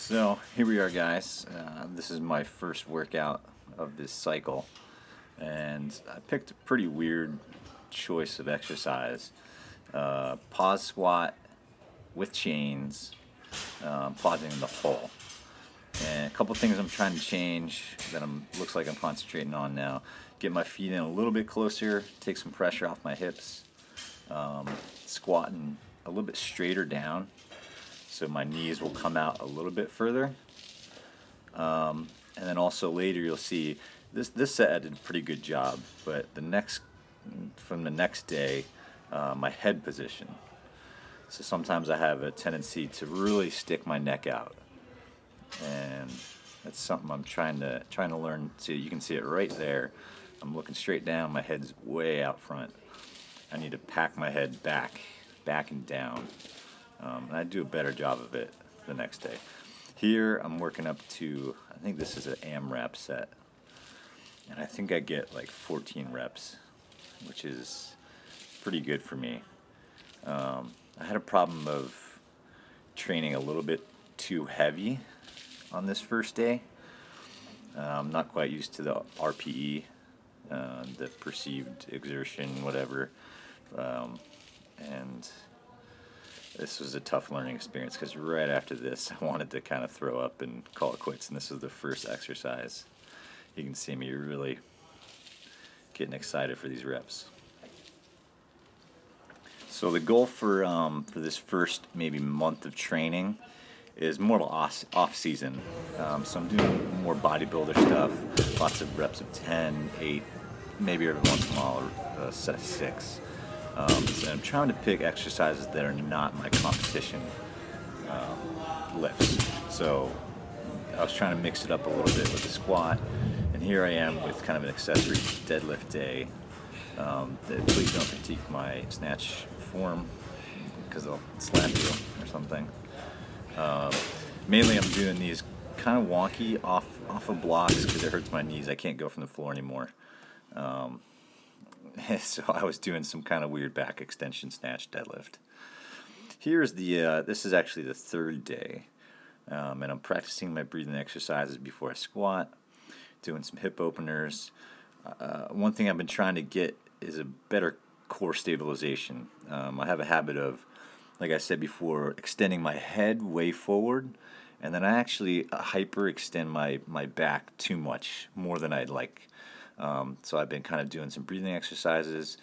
So here we are, guys. This is my first workout of this cycle, and I picked a pretty weird choice of exercise. Pause squat with chains, pausing in the hole. And a couple things I'm trying to change that looks like I'm concentrating on now. Get my feet in a little bit closer, take some pressure off my hips, squatting a little bit straighter down so my knees will come out a little bit further. And then also later you'll see this set I did a pretty good job, but from the next day, my head position. So sometimes I have a tendency to really stick my neck out, and that's something I'm trying to learn. See, you can see it right there. I'm looking straight down. My head's way out front. I need to pack my head back and down. And I do a better job of it the next day. Here I'm working up to, I think this is an AMRAP set, and I think I get like 14 reps, which is pretty good for me. I had a problem of training a little bit too heavy on this first day. I'm not quite used to the RPE, the perceived exertion, whatever, and this was a tough learning experience because right after this I wanted to kind of throw up and call it quits, and this was the first exercise. You can see me really getting excited for these reps. So the goal for this first maybe month of training is more off season. So I'm doing more bodybuilder stuff, lots of reps of 10, 8, maybe every once in a while a set of 6. So I'm trying to pick exercises that are not my competition lifts. So I was trying to mix it up a little bit with the squat, and here I am with kind of an accessory deadlift day. Please don't critique my snatch form because I'll slap you or something. Mainly I'm doing these kind of wonky off of blocks because it hurts my knees. I can't go from the floor anymore. So I was doing some kind of weird back extension snatch deadlift. Here's this is actually the third day, and I'm practicing my breathing exercises before I squat, doing some hip openers. One thing I've been trying to get is a better core stabilization. I have a habit of, like I said before, extending my head way forward, and then I actually hyperextend my back too much, more than I'd like. So I've been kind of doing some breathing exercises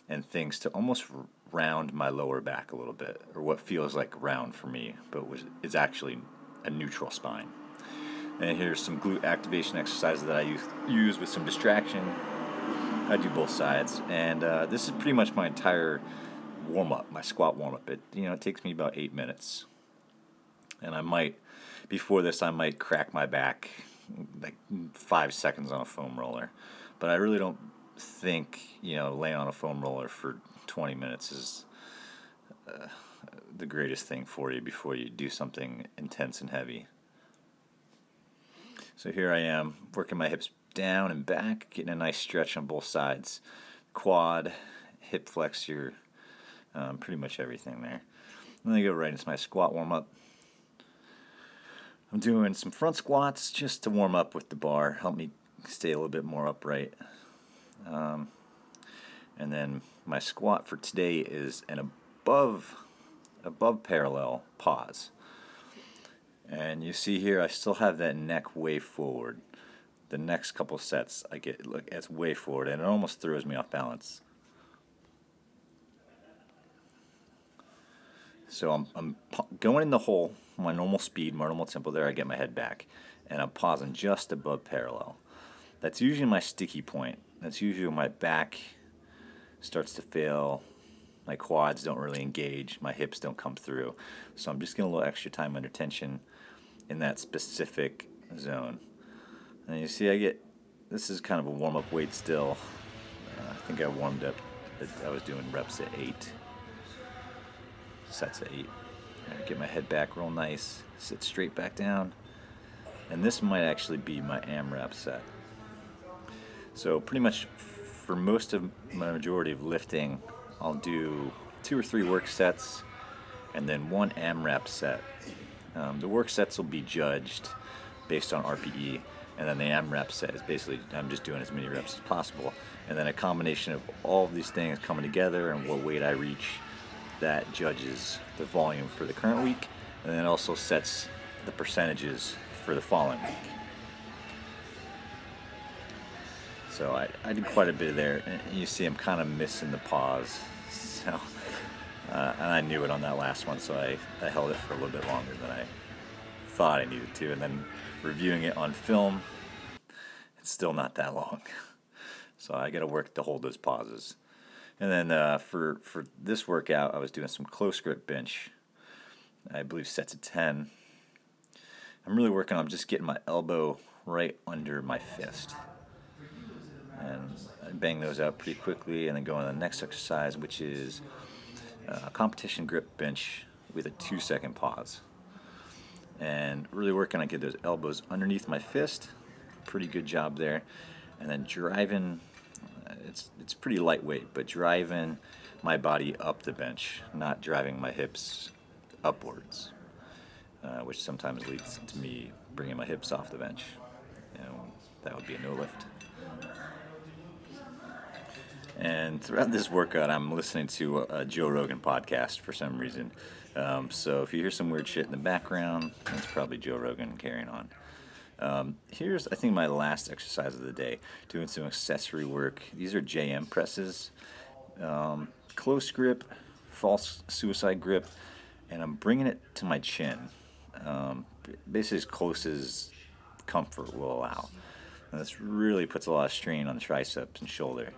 and things to almost round my lower back a little bit, or what feels like round for me, but is actually a neutral spine. And here's some glute activation exercises that I use with some distraction. I do both sides, and this is pretty much my entire warm-up, my squat warm-up. It takes me about 8 minutes, and before this I might crack my back like 5 seconds on a foam roller, but I really don't think laying on a foam roller for 20 minutes is the greatest thing for you before you do something intense and heavy. So here I am working my hips down and back, getting a nice stretch on both sides, quad, hip flexor, pretty much everything there. And then I go right into my squat warm-up. I'm doing some front squats just to warm up with the bar, help me stay a little bit more upright. And then my squat for today is an above parallel pause. And you see here I still have that neck way forward. The next couple sets it's way forward, and it almost throws me off balance. So I'm going in the hole, my normal speed, my normal tempo there. I get my head back, and I'm pausing just above parallel. That's usually my sticky point. That's usually when my back starts to fail, my quads don't really engage, my hips don't come through. So I'm just getting a little extra time under tension in that specific zone. And you see this is kind of a warm-up weight still. I think I warmed up, I was doing reps at 8. Sets at 8. Get my head back real nice, sit straight back down, and this might actually be my AMRAP set. So pretty much for most of my majority of lifting, I'll do 2 or 3 work sets and then 1 AMRAP set The work sets will be judged based on RPE, and then the M-rep set is basically I'm just doing as many reps as possible, and then a combination of all of these things coming together and what weight I reach, that judges the volume for the current week, and then also sets the percentages for the following week. So I did quite a bit there, and you see I'm kind of missing the pause, so and I knew it on that last one, so I held it for a little bit longer than I thought I needed to, and then reviewing it on film, it's still not that long. So I got to work to hold those pauses. And then for this workout, I was doing some close grip bench. I believe sets of 10. I'm really working on just getting my elbow right under my fist. And I bang those out pretty quickly, and then go on to the next exercise, which is a competition grip bench with a 2-second pause. And really working on getting those elbows underneath my fist. Pretty good job there. And then driving, it's pretty lightweight, but driving my body up the bench, not driving my hips upwards, which sometimes leads to me bringing my hips off the bench. That would be a no lift. And throughout this workout, I'm listening to a Joe Rogan podcast for some reason. So if you hear some weird shit in the background, that's probably Joe Rogan carrying on. Here's, I think, my last exercise of the day, doing some accessory work. These are JM presses, close grip, false suicide grip, and I'm bringing it to my chin, basically as close as comfort will allow. And this really puts a lot of strain on the triceps and shoulder.